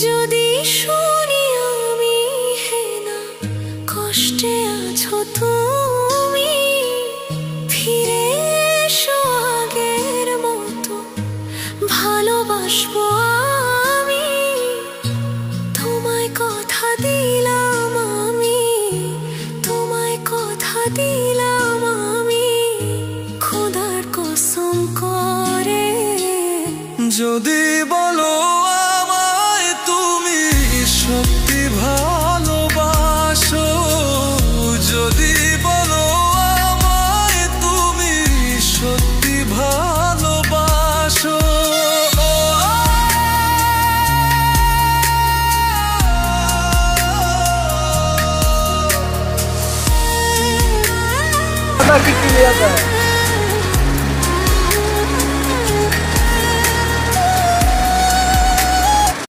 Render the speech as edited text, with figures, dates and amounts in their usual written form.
যদি শুনি আমি হে না কষ্টে আছো তুমি, ফিরে এসো আগের মতো ভালোবাসবো আমি। তোমায় কথা দিলাম আমি, তোমায় কথা দিলাম আমি, খোদার কসম করে। যদি বলো আমায় তুমি সত্যি ভালোবাসো, যদি বলো আমায় তুমি সত্যি ভালোবাসো, কি ক্লিয়ার